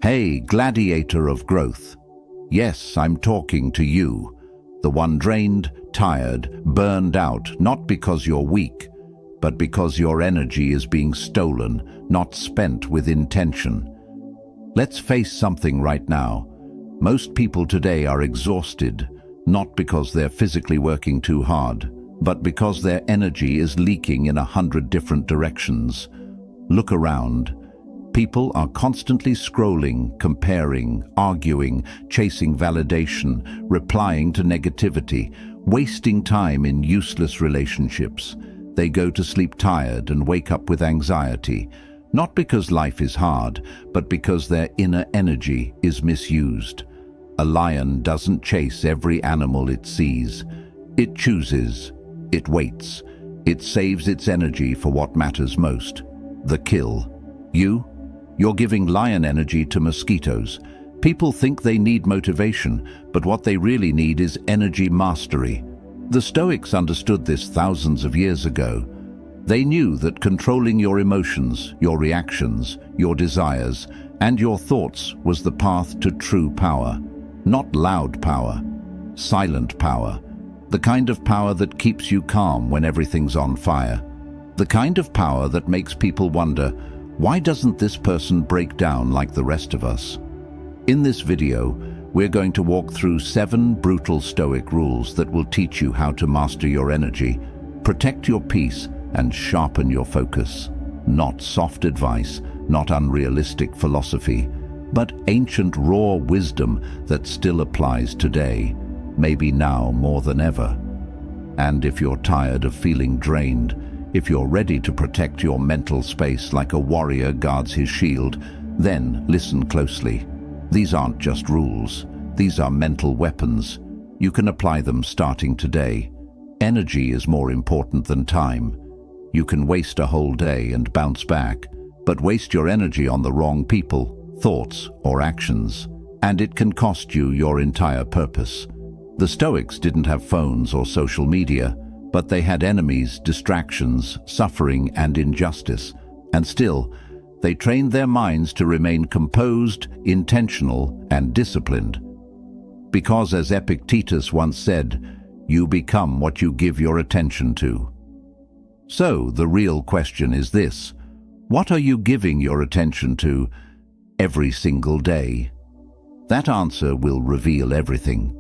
Hey, gladiator of growth. Yes, I'm talking to you, the one drained, tired, burned out, not because you're weak, but because your energy is being stolen, not spent with intention. Let's face something right now. Most people today are exhausted, not because they're physically working too hard, but because their energy is leaking in 100 different directions. Look around. People are constantly scrolling, comparing, arguing, chasing validation, replying to negativity, wasting time in useless relationships. They go to sleep tired and wake up with anxiety, not because life is hard, but because their inner energy is misused. A lion doesn't chase every animal it sees. It chooses, it waits, it saves its energy for what matters most, the kill. You're giving lion energy to mosquitoes. People think they need motivation, but what they really need is energy mastery. The Stoics understood this thousands of years ago. They knew that controlling your emotions, your reactions, your desires, and your thoughts was the path to true power. Not loud power, silent power. The kind of power that keeps you calm when everything's on fire. The kind of power that makes people wonder, why doesn't this person break down like the rest of us? In this video, we're going to walk through 7 brutal Stoic rules that will teach you how to master your energy, protect your peace, and sharpen your focus. Not soft advice, not unrealistic philosophy, but ancient raw wisdom that still applies today, maybe now more than ever. And if you're tired of feeling drained, if you're ready to protect your mental space like a warrior guards his shield, then listen closely. These aren't just rules. These are mental weapons. You can apply them starting today. Energy is more important than time. You can waste a whole day and bounce back, but waste your energy on the wrong people, thoughts, or actions, and it can cost you your entire purpose. The Stoics didn't have phones or social media, but they had enemies, distractions, suffering, and injustice. And still, they trained their minds to remain composed, intentional, and disciplined. Because, as Epictetus once said, you become what you give your attention to. So, the real question is this: what are you giving your attention to every single day? That answer will reveal everything.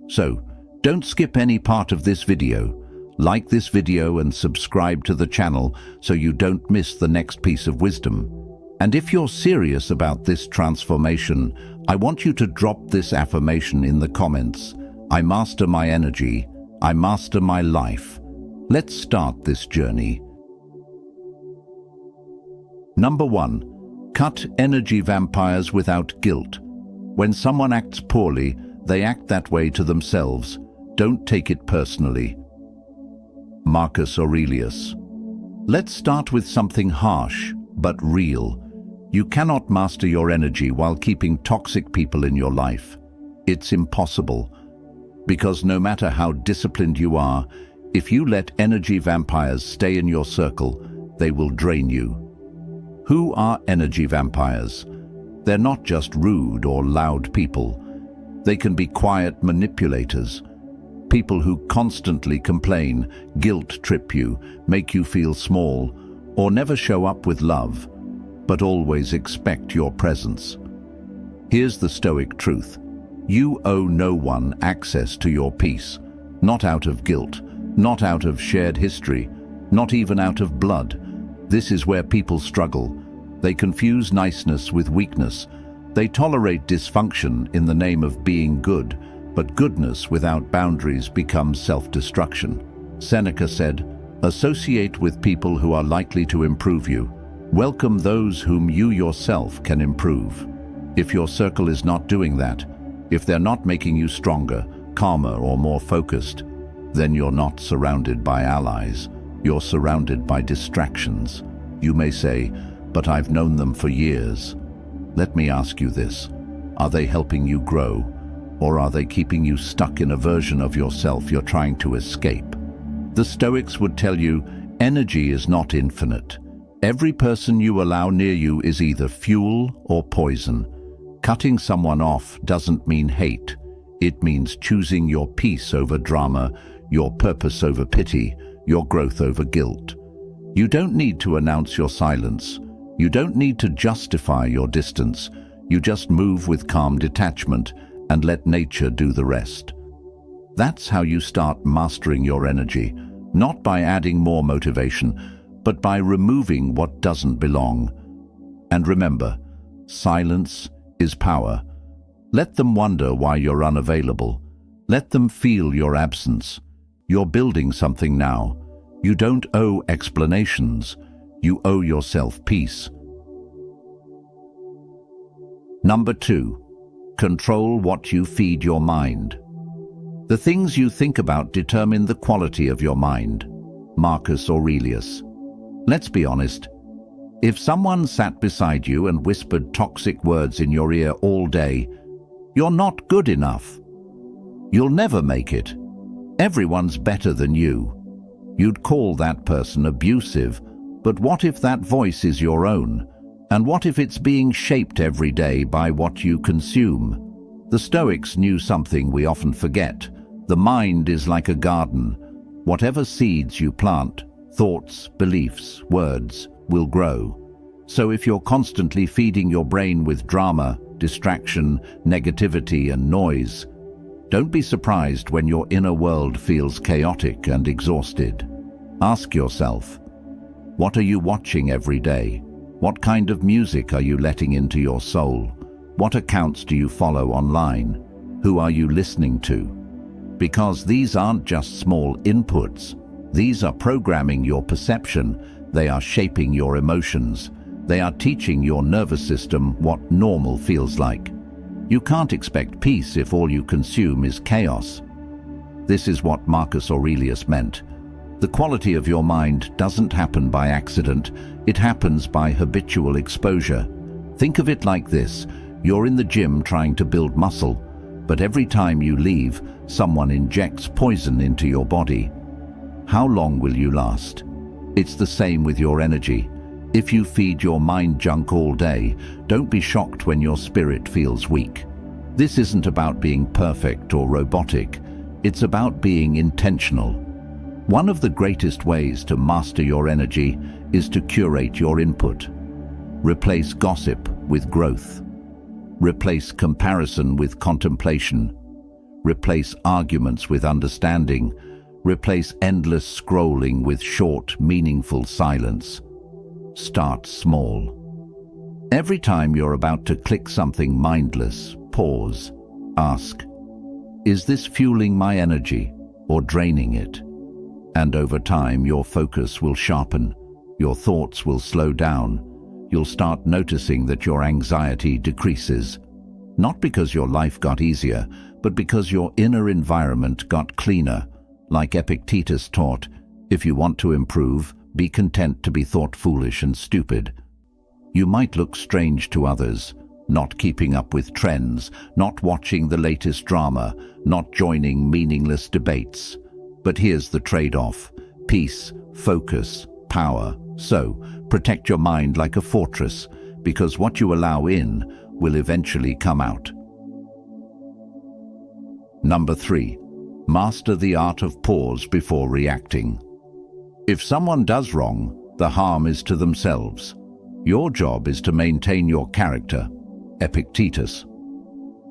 So, don't skip any part of this video. Like this video and subscribe to the channel so you don't miss the next piece of wisdom. And if you're serious about this transformation, I want you to drop this affirmation in the comments. I master my energy. I master my life. Let's start this journey. Number 1. Cut energy vampires without guilt. When someone acts poorly, they act that way to themselves. Don't take it personally. Marcus Aurelius. Let's start with something harsh, but real. You cannot master your energy while keeping toxic people in your life. It's impossible. Because no matter how disciplined you are, if you let energy vampires stay in your circle, they will drain you. Who are energy vampires? They're not just rude or loud people. They can be quiet manipulators. People who constantly complain, guilt-trip you, make you feel small, or never show up with love, but always expect your presence. Here's the Stoic truth. You owe no one access to your peace, not out of guilt, not out of shared history, not even out of blood. This is where people struggle. They confuse niceness with weakness. They tolerate dysfunction in the name of being good, but goodness without boundaries becomes self-destruction. Seneca said, "Associate with people who are likely to improve you. Welcome those whom you yourself can improve." If your circle is not doing that, if they're not making you stronger, calmer, or more focused, then you're not surrounded by allies. You're surrounded by distractions. You may say, "But I've known them for years." Let me ask you this. Are they helping you grow? Or are they keeping you stuck in a version of yourself you're trying to escape? The Stoics would tell you, energy is not infinite. Every person you allow near you is either fuel or poison. Cutting someone off doesn't mean hate. It means choosing your peace over drama, your purpose over pity, your growth over guilt. You don't need to announce your silence. You don't need to justify your distance. You just move with calm detachment and let nature do the rest. That's how you start mastering your energy, not by adding more motivation, but by removing what doesn't belong. And remember, silence is power. Let them wonder why you're unavailable. Let them feel your absence. You're building something now. You don't owe explanations. You owe yourself peace. Number 2, control what you feed your mind. The things you think about determine the quality of your mind. Marcus Aurelius. Let's be honest. If someone sat beside you and whispered toxic words in your ear all day, you're not good enough. You'll never make it. Everyone's better than you. You'd call that person abusive, but what if that voice is your own? And what if it's being shaped every day by what you consume? The Stoics knew something we often forget. The mind is like a garden. Whatever seeds you plant, thoughts, beliefs, words, will grow. So if you're constantly feeding your brain with drama, distraction, negativity, and noise, don't be surprised when your inner world feels chaotic and exhausted. Ask yourself, what are you watching every day? What kind of music are you letting into your soul? What accounts do you follow online? Who are you listening to? Because these aren't just small inputs. These are programming your perception. They are shaping your emotions. They are teaching your nervous system what normal feels like. You can't expect peace if all you consume is chaos. This is what Marcus Aurelius meant. The quality of your mind doesn't happen by accident. It happens by habitual exposure. Think of it like this. You're in the gym trying to build muscle, but every time you leave, someone injects poison into your body. How long will you last? It's the same with your energy. If you feed your mind junk all day, don't be shocked when your spirit feels weak. This isn't about being perfect or robotic. It's about being intentional. One of the greatest ways to master your energy is to curate your input. Replace gossip with growth. Replace comparison with contemplation. Replace arguments with understanding. Replace endless scrolling with short, meaningful silence. Start small. Every time you're about to click something mindless, pause. Ask, is this fueling my energy or draining it? And over time, your focus will sharpen. Your thoughts will slow down. You'll start noticing that your anxiety decreases. Not because your life got easier, but because your inner environment got cleaner. Like Epictetus taught, if you want to improve, be content to be thought foolish and stupid. You might look strange to others, not keeping up with trends, not watching the latest drama, not joining meaningless debates. But here's the trade-off: peace, focus, power. So, protect your mind like a fortress, because what you allow in will eventually come out. Number 3. Master the art of pause before reacting. If someone does wrong, the harm is to themselves. Your job is to maintain your character. Epictetus.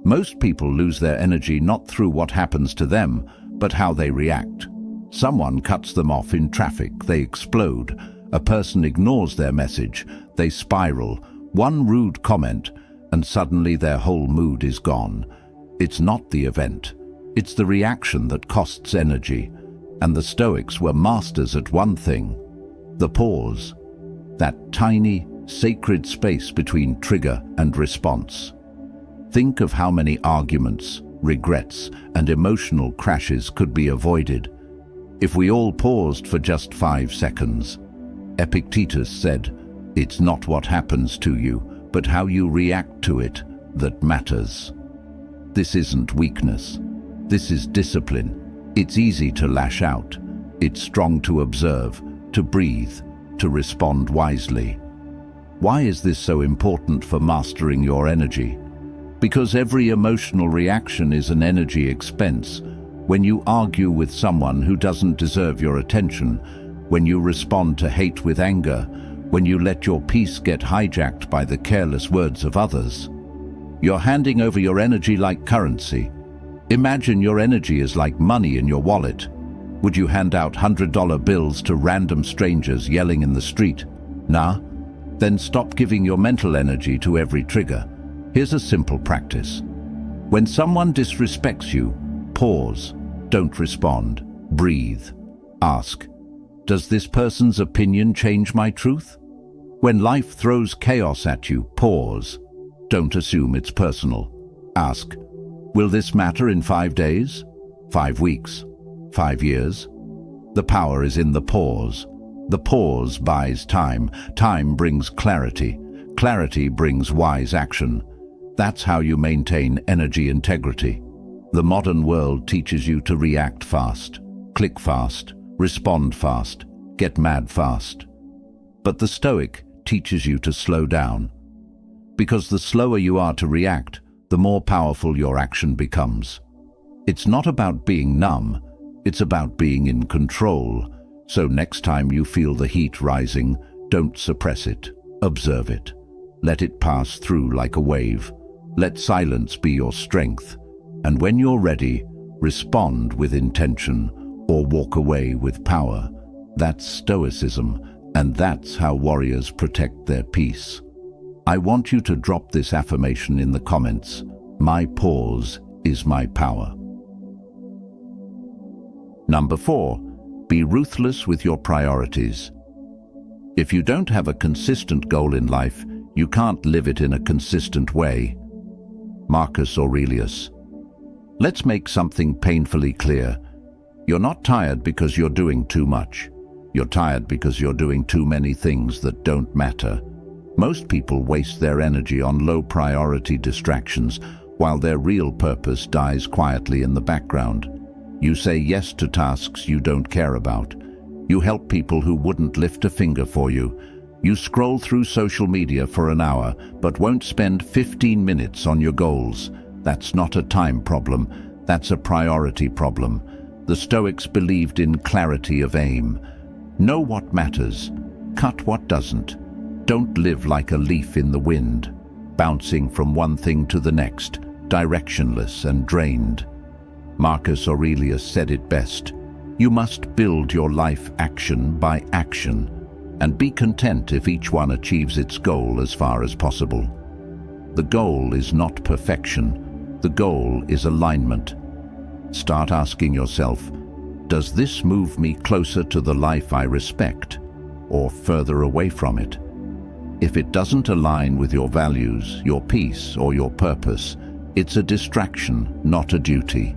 Most people lose their energy not through what happens to them, but how they react. Someone cuts them off in traffic, they explode. A person ignores their message, they spiral. One rude comment, and suddenly their whole mood is gone. It's not the event. It's the reaction that costs energy. And the Stoics were masters at one thing: the pause. That tiny, sacred space between trigger and response. Think of how many arguments, regrets, and emotional crashes could be avoided if we all paused for just 5 seconds. Epictetus said, "It's not what happens to you, but how you react to it that matters." This isn't weakness. This is discipline. It's easy to lash out. It's strong to observe, to breathe, to respond wisely. Why is this so important for mastering your energy? Because every emotional reaction is an energy expense. When you argue with someone who doesn't deserve your attention, when you respond to hate with anger, when you let your peace get hijacked by the careless words of others, you're handing over your energy like currency. Imagine your energy is like money in your wallet. Would you hand out $100 bills to random strangers yelling in the street? Nah? Then stop giving your mental energy to every trigger. Here's a simple practice. When someone disrespects you, pause. Don't respond. Breathe. Ask, does this person's opinion change my truth? When life throws chaos at you, pause. Don't assume it's personal. Ask, will this matter in 5 days? 5 weeks? 5 years? The power is in the pause. The pause buys time. Time brings clarity. Clarity brings wise action. That's how you maintain energy integrity. The modern world teaches you to react fast, click fast, respond fast, get mad fast. But the Stoic teaches you to slow down. Because the slower you are to react, the more powerful your action becomes. It's not about being numb, it's about being in control. So next time you feel the heat rising, don't suppress it, observe it. Let it pass through like a wave. Let silence be your strength. And when you're ready, respond with intention or walk away with power. That's Stoicism, and that's how warriors protect their peace. I want you to drop this affirmation in the comments. My pause is my power. Number 4, be ruthless with your priorities. If you don't have a consistent goal in life, you can't live it in a consistent way. Marcus Aurelius. Let's make something painfully clear. You're not tired because you're doing too much. You're tired because you're doing too many things that don't matter. Most people waste their energy on low-priority distractions, while their real purpose dies quietly in the background. You say yes to tasks you don't care about. You help people who wouldn't lift a finger for you. You scroll through social media for an hour, but won't spend 15 minutes on your goals. That's not a time problem, that's a priority problem. The Stoics believed in clarity of aim. Know what matters, cut what doesn't. Don't live like a leaf in the wind, bouncing from one thing to the next, directionless and drained. Marcus Aurelius said it best. You must build your life action by action, and be content if each one achieves its goal as far as possible. The goal is not perfection. The goal is alignment. Start asking yourself, does this move me closer to the life I respect, or further away from it? If it doesn't align with your values, your peace, or your purpose, it's a distraction, not a duty.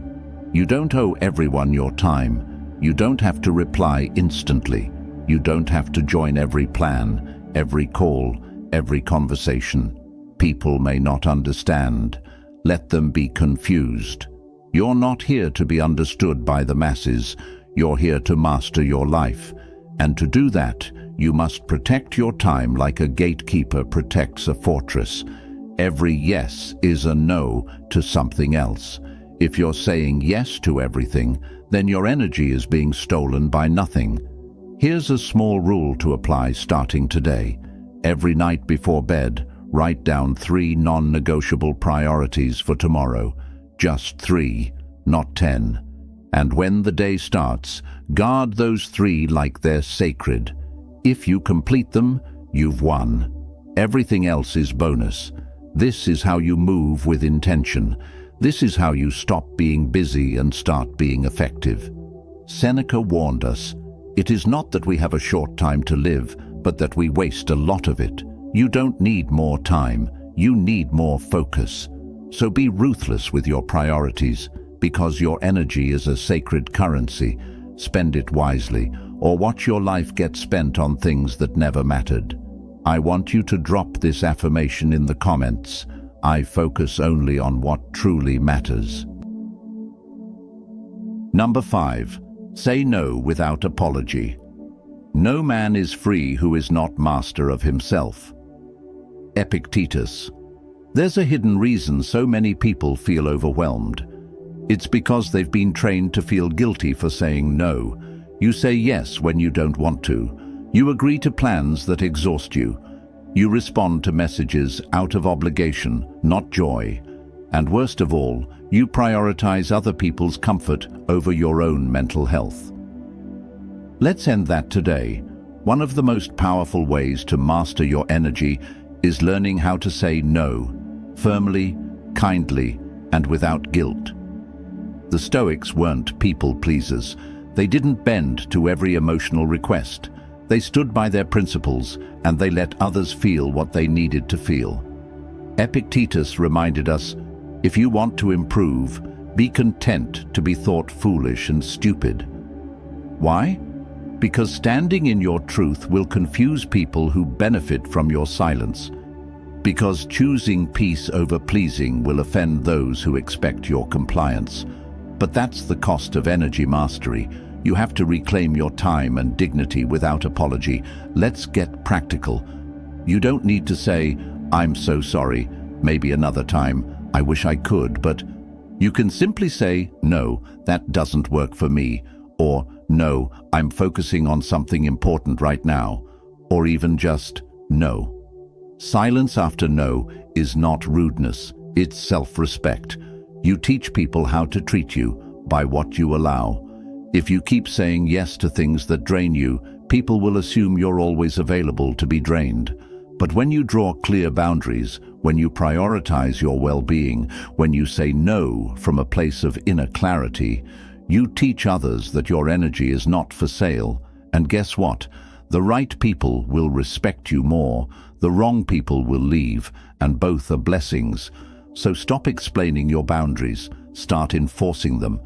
You don't owe everyone your time. You don't have to reply instantly. You don't have to join every plan, every call, every conversation. People may not understand. Let them be confused. You're not here to be understood by the masses. You're here to master your life. And to do that, you must protect your time like a gatekeeper protects a fortress. Every yes is a no to something else. If you're saying yes to everything, then your energy is being stolen by nothing. Here's a small rule to apply starting today. Every night before bed, write down 3 non-negotiable priorities for tomorrow. Just 3, not 10. And when the day starts, guard those 3 like they're sacred. If you complete them, you've won. Everything else is bonus. This is how you move with intention. This is how you stop being busy and start being effective. Seneca warned us, it is not that we have a short time to live, but that we waste a lot of it. You don't need more time, you need more focus. So be ruthless with your priorities, because your energy is a sacred currency. Spend it wisely, or watch your life get spent on things that never mattered. I want you to drop this affirmation in the comments. I focus only on what truly matters. Number 5. Say no without apology. No man is free who is not master of himself. Epictetus. There's a hidden reason so many people feel overwhelmed. It's because they've been trained to feel guilty for saying no. You say yes when you don't want to. You agree to plans that exhaust you. You respond to messages out of obligation, not joy. And worst of all, you prioritize other people's comfort over your own mental health. Let's end that today. One of the most powerful ways to master your energy is learning how to say no, firmly, kindly, and without guilt. The Stoics weren't people pleasers. They didn't bend to every emotional request. They stood by their principles, and they let others feel what they needed to feel. Epictetus reminded us, if you want to improve, be content to be thought foolish and stupid. Why? Because standing in your truth will confuse people who benefit from your silence. Because choosing peace over pleasing will offend those who expect your compliance. But that's the cost of energy mastery. You have to reclaim your time and dignity without apology. Let's get practical. You don't need to say, I'm so sorry, maybe another time, I wish I could, but you can simply say, no, that doesn't work for me, or no, I'm focusing on something important right now, or even just no. Silence after no is not rudeness, it's self-respect. You teach people how to treat you by what you allow. If you keep saying yes to things that drain you, people will assume you're always available to be drained. But when you draw clear boundaries, when you prioritize your well-being, when you say no from a place of inner clarity, you teach others that your energy is not for sale. And guess what? The right people will respect you more, the wrong people will leave, and both are blessings. So stop explaining your boundaries, start enforcing them.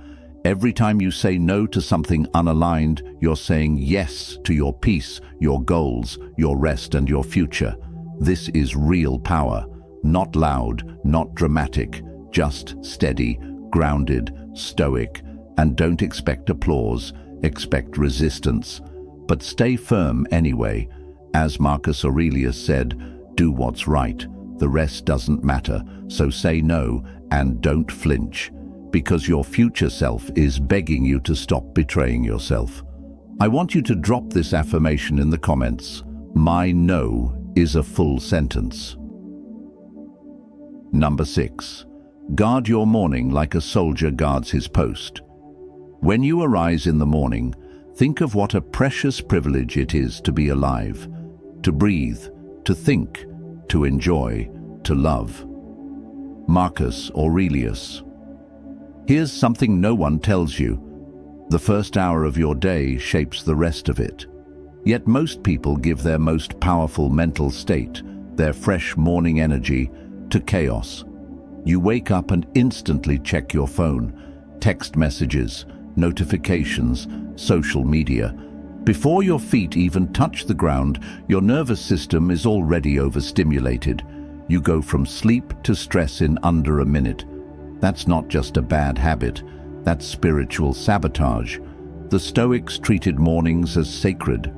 Every time you say no to something unaligned, you're saying yes to your peace, your goals, your rest, and your future. This is real power, not loud, not dramatic, just steady, grounded, stoic, and don't expect applause, expect resistance. But stay firm anyway. As Marcus Aurelius said, do what's right. The rest doesn't matter, so say no and don't flinch, because your future self is begging you to stop betraying yourself. I want you to drop this affirmation in the comments. My no is a full sentence. Number 6. Guard your morning like a soldier guards his post. When you arise in the morning, think of what a precious privilege it is to be alive, to breathe, to think, to enjoy, to love. Marcus Aurelius. Here's something no one tells you. The first hour of your day shapes the rest of it. Yet most people give their most powerful mental state, their fresh morning energy, to chaos. You wake up and instantly check your phone, text messages, notifications, social media. Before your feet even touch the ground, your nervous system is already overstimulated. You go from sleep to stress in under a minute. That's not just a bad habit, that's spiritual sabotage. The Stoics treated mornings as sacred,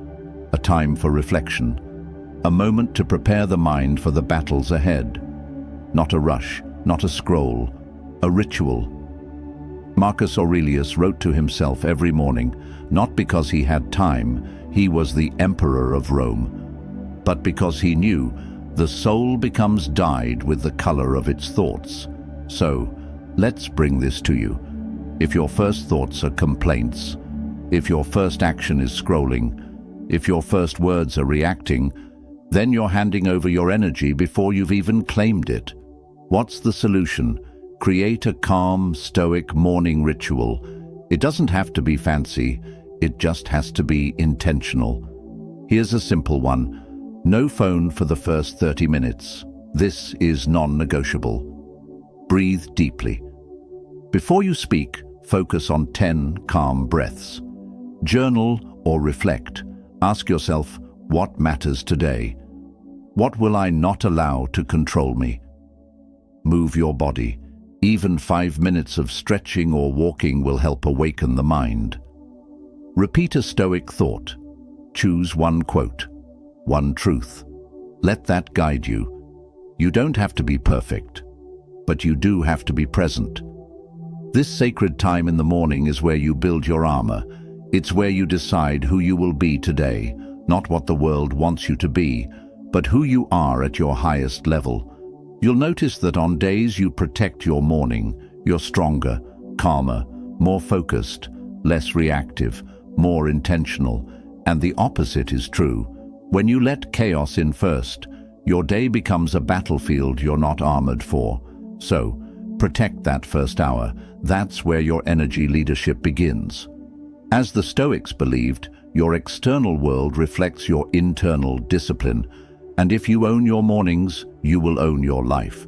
a time for reflection, a moment to prepare the mind for the battles ahead. Not a rush, not a scroll, a ritual. Marcus Aurelius wrote to himself every morning, not because he had time, he was the emperor of Rome, but because he knew the soul becomes dyed with the color of its thoughts. So, let's bring this to you. If your first thoughts are complaints, if your first action is scrolling, if your first words are reacting, then you're handing over your energy before you've even claimed it. What's the solution? Create a calm, stoic morning ritual. It doesn't have to be fancy, it just has to be intentional. Here's a simple one. No phone for the first 30 minutes. This is non-negotiable. Breathe deeply. Before you speak, focus on 10 calm breaths. Journal or reflect. Ask yourself, what matters today? What will I not allow to control me? Move your body. Even 5 minutes of stretching or walking will help awaken the mind. Repeat a Stoic thought. Choose one quote, one truth. Let that guide you. You don't have to be perfect, but you do have to be present. This sacred time in the morning is where you build your armor. It's where you decide who you will be today, not what the world wants you to be, but who you are at your highest level. You'll notice that on days you protect your morning, you're stronger, calmer, more focused, less reactive, more intentional, and the opposite is true. When you let chaos in first, your day becomes a battlefield you're not armored for. So, protect that first hour. That's where your energy leadership begins. As the Stoics believed, your external world reflects your internal discipline, and if you own your mornings, you will own your life.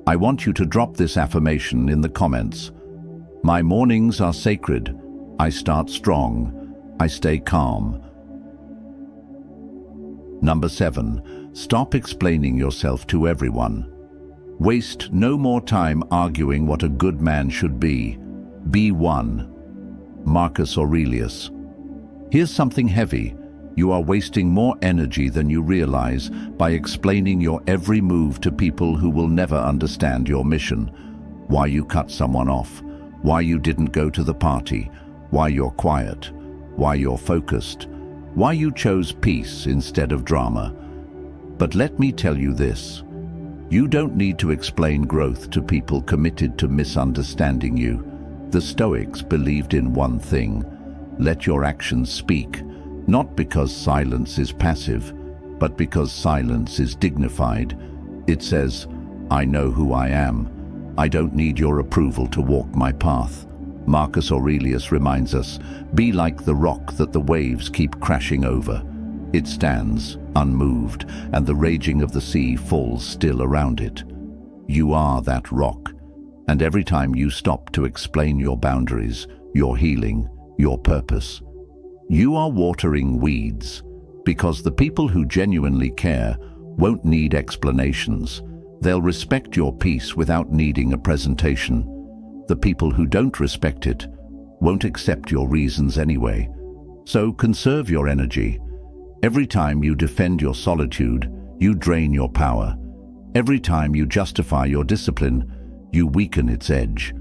I want you to drop this affirmation in the comments. My mornings are sacred. I start strong. I stay calm. Number 7. Stop explaining yourself to everyone. Waste no more time arguing what a good man should be. Be one. Marcus Aurelius. Here's something heavy. You are wasting more energy than you realize by explaining your every move to people who will never understand your mission. Why you cut someone off, why you didn't go to the party, why you're quiet, why you're focused, why you chose peace instead of drama. But let me tell you this. You don't need to explain growth to people committed to misunderstanding you. The Stoics believed in one thing: let your actions speak, not because silence is passive, but because silence is dignified. It says, I know who I am. I don't need your approval to walk my path. Marcus Aurelius reminds us, be like the rock that the waves keep crashing over. It stands, unmoved, and the raging of the sea falls still around it. You are that rock, and every time you stop to explain your boundaries, your healing, your purpose, you are watering weeds, because the people who genuinely care won't need explanations. They'll respect your peace without needing a presentation. The people who don't respect it won't accept your reasons anyway. So conserve your energy. Every time you defend your solitude, you drain your power. Every time you justify your discipline, you weaken its edge.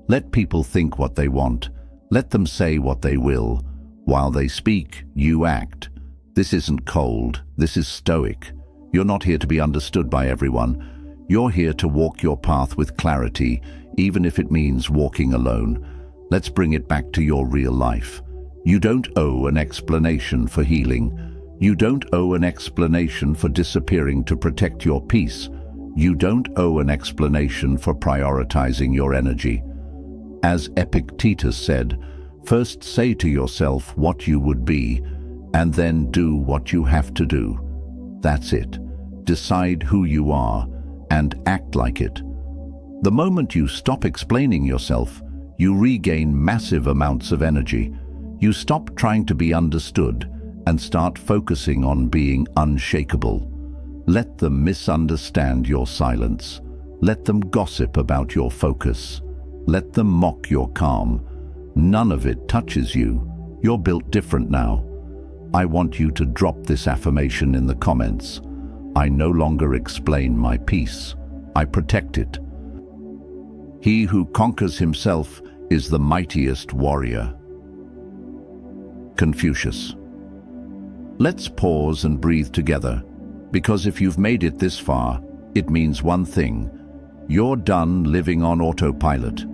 Let people think what they want. Let them say what they will. While they speak, you act. This isn't cold. This is stoic. You're not here to be understood by everyone. You're here to walk your path with clarity, even if it means walking alone. Let's bring it back to your real life. You don't owe an explanation for healing. You don't owe an explanation for disappearing to protect your peace. You don't owe an explanation for prioritizing your energy. As Epictetus said, first say to yourself what you would be, and then do what you have to do. That's it. Decide who you are, and act like it. The moment you stop explaining yourself, you regain massive amounts of energy. You stop trying to be understood and start focusing on being unshakable. Let them misunderstand your silence. Let them gossip about your focus. Let them mock your calm. None of it touches you. You're built different now. I want you to drop this affirmation in the comments. I no longer explain my peace. I protect it. He who conquers himself is the mightiest warrior. Confucius. Let's pause and breathe together, because if you've made it this far, it means one thing. You're done living on autopilot.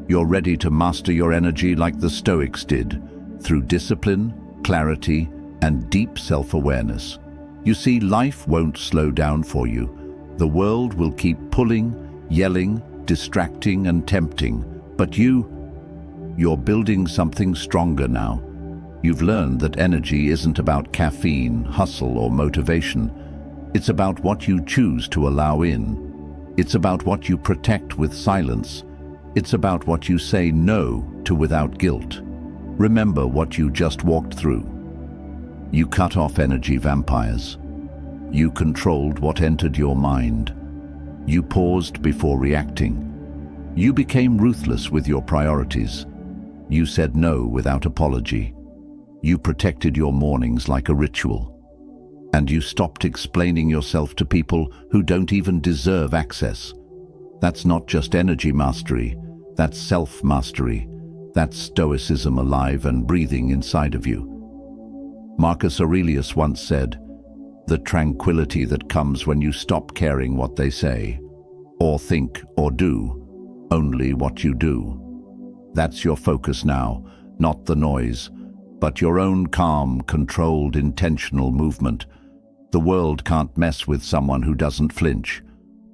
You're ready to master your energy like the Stoics did, through discipline, clarity, and deep self-awareness. You see, life won't slow down for you. The world will keep pulling, yelling, distracting, and tempting. But you're building something stronger now. You've learned that energy isn't about caffeine, hustle, or motivation. It's about what you choose to allow in. It's about what you protect with silence. It's about what you say no to without guilt. Remember what you just walked through. You cut off energy vampires. You controlled what entered your mind. You paused before reacting. You became ruthless with your priorities. You said no without apology. You protected your mornings like a ritual. and you stopped explaining yourself to people who don't even deserve access. That's not just energy mastery, that's self-mastery. That's Stoicism alive and breathing inside of you. Marcus Aurelius once said, "The tranquility that comes when you stop caring what they say, or think or do, only what you do." That's your focus now, not the noise, but your own calm, controlled, intentional movement. The world can't mess with someone who doesn't flinch,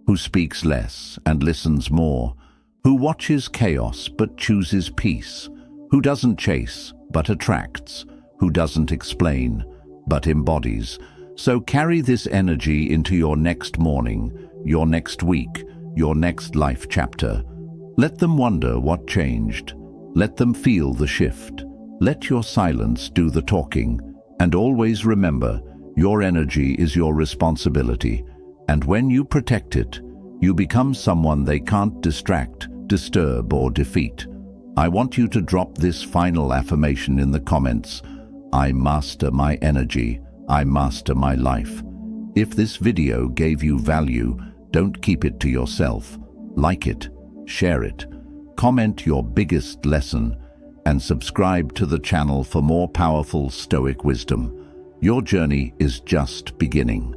who speaks less and listens more, who watches chaos but chooses peace, who doesn't chase but attracts, who doesn't explain but embodies. So carry this energy into your next morning, your next week, your next life chapter. Let them wonder what changed. Let them feel the shift. Let your silence do the talking. And always remember, your energy is your responsibility. And when you protect it, you become someone they can't distract, disturb, or defeat. I want you to drop this final affirmation in the comments. I master my energy. I master my life. If this video gave you value, don't keep it to yourself. Like it, share it, comment your biggest lesson, and subscribe to the channel for more powerful Stoic wisdom. Your journey is just beginning.